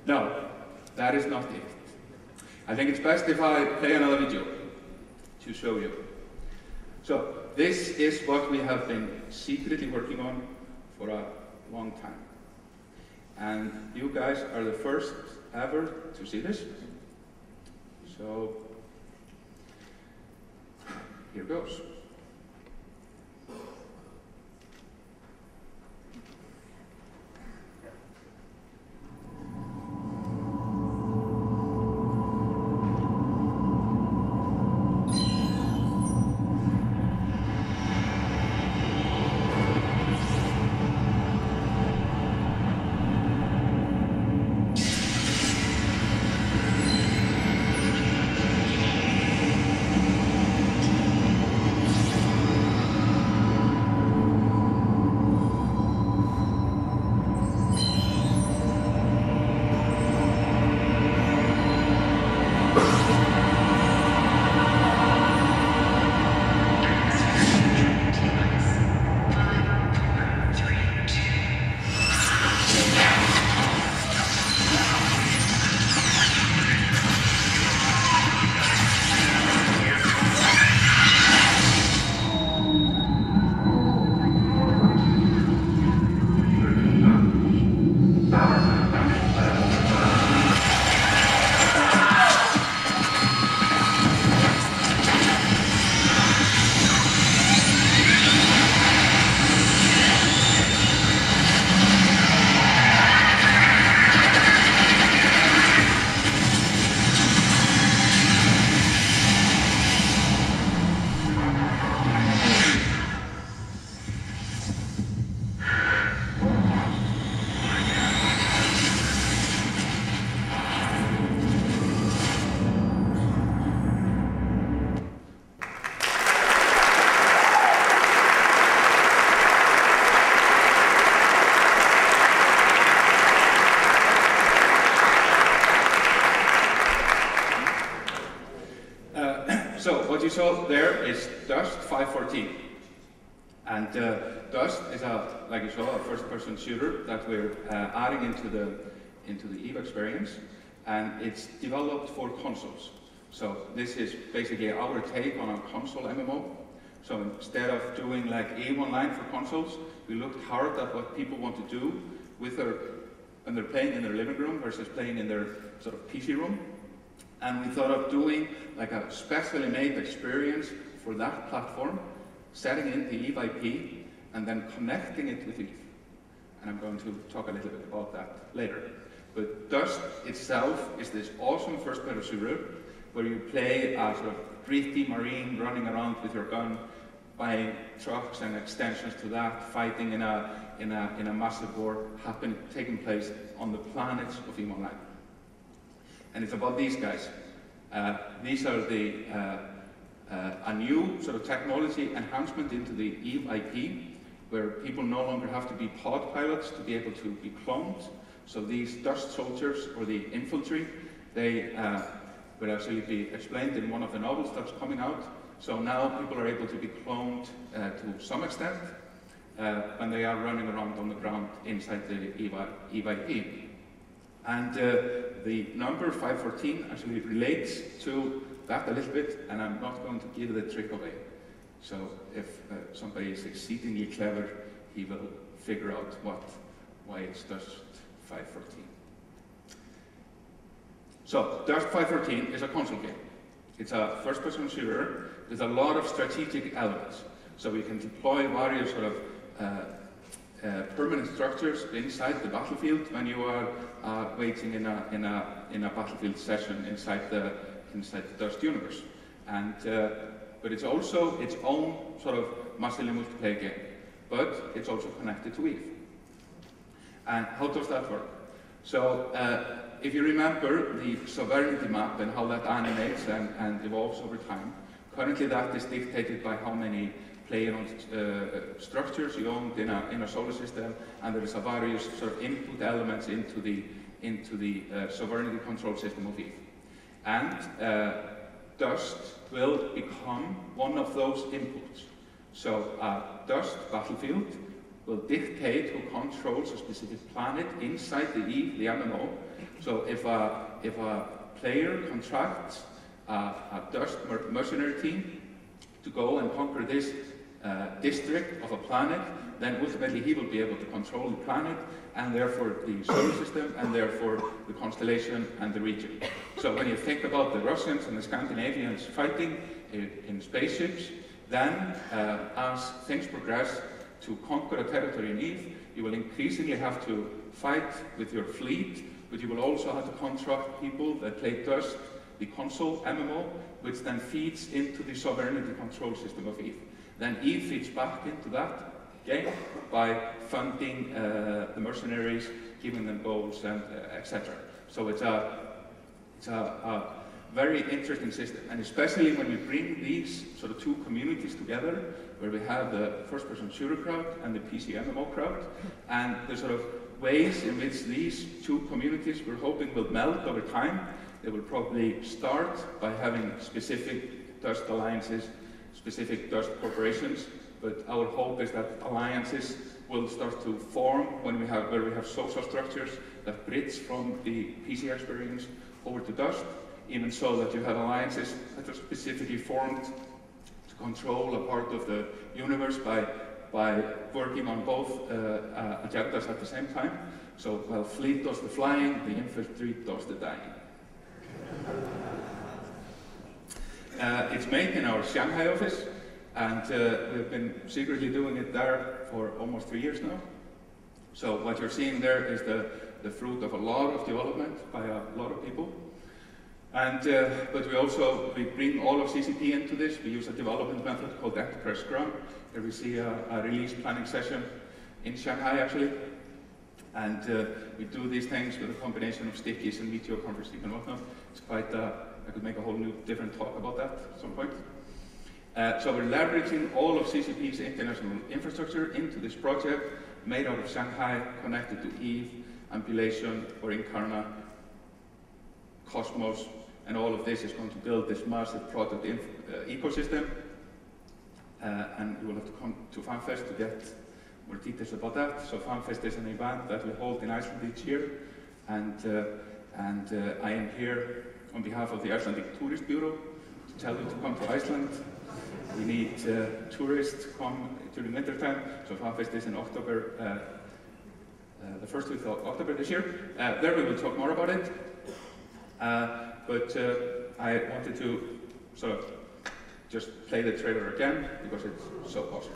No, that is not it. I think it's best if I play another video to show you. So this is what we have been secretly working on for a long time. And you guys are the first ever to see this. So here goes. So what you saw there is Dust 514. And Dust is, like you saw, a first-person shooter that we're adding into the EVE experience. And it's developed for consoles. So this is basically our take on a console MMO. So instead of doing like EVE Online for consoles, we looked hard at what people want to do with when they're playing in their living room versus playing in their sort of PC room. And we thought of doing like a specially made experience for that platform, setting in the EVE IP, and then connecting it with EVE. And I'm going to talk a little bit about that later. But Dust itself is this awesome first-person shooter where you play a sort of gritty marine running around with your gun, buying trucks and extensions to that, fighting in a massive war taking place on the planets of EVE Online. And it's about these guys. These are a new sort of technology enhancement into the EVE IP, where people no longer have to be pod pilots to be able to be cloned. So these Dust soldiers, or the infantry, they will actually be explained in one of the novels that's coming out. So now people are able to be cloned to some extent when they are running around on the ground inside the EVE IP. And the number 514 actually relates to that a little bit, and I'm not going to give the trick away. So if somebody is exceedingly clever, he will figure out why it's Dust 514. So Dust 514 is a console game. It's a first-person shooter with a lot of strategic elements. So we can deploy various sort of permanent structures inside the battlefield when you are waiting in a battlefield session inside the Dust universe. And but it's also its own sort of massively multiplayer game. But it's also connected to EVE. And how does that work? So if you remember the sovereignty map and how that animates and evolves over time, currently that is dictated by how many player-owned structures you own in a solar system, and there is a various sort of input elements into the sovereignty control system of EVE. And Dust will become one of those inputs. So Dust Battlefield will dictate who controls a specific planet inside the EVE, the MMO. So if a player contracts a Dust mercenary team to go and conquer this district of a planet, then ultimately he will be able to control the planet and therefore the solar system and therefore the constellation and the region. So when you think about the Russians and the Scandinavians fighting in spaceships, then as things progress to conquer a territory in EVE, you will increasingly have to fight with your fleet, but you will also have to contract people that play Dust, the console MMO, which then feeds into the sovereignty control system of EVE. Then EVE feeds back into that game by funding the mercenaries, giving them goals, and etc. So it's a very interesting system, and especially when we bring these sort of two communities together, where we have the first-person shooter crowd and the PC MMO crowd, and the sort of ways in which these two communities we're hoping will melt over time. They will probably start by having specific Dust alliances, specific Dust corporations, but our hope is that alliances will start to form where we have social structures that bridge from the PC experience over to Dust, even so that you have alliances that are specifically formed to control a part of the universe by working on both agendas at the same time. So while Fleet does the flying, the infantry does the dying. It's made in our Shanghai office, and we've been secretly doing it there for almost 3 years now. So what you're seeing there is the fruit of a lot of development by a lot of people. And but we bring all of CCP into this. We use a development method called Enterprise Scrum. Here we see a release planning session in Shanghai actually. And we do these things with a combination of stickies and meteor conferencing and whatnot. It's quite, I could make a whole new different talk about that at some point. So we're leveraging all of CCP's international infrastructure into this project, made out of Shanghai, connected to EVE, Ambulation, or Incarna, Cosmos, and all of this is going to build this massive product ecosystem. And you will have to come to FanFest to get more details about that. So FanFest is an event that we hold in Iceland each year, and I am here on behalf of the Icelandic Tourist Bureau to tell you to come to Iceland. We need tourists to come during winter time, so FanFest is in October, the first week of October this year. There we will talk more about it, but I wanted to sort of just play the trailer again because it's so awesome.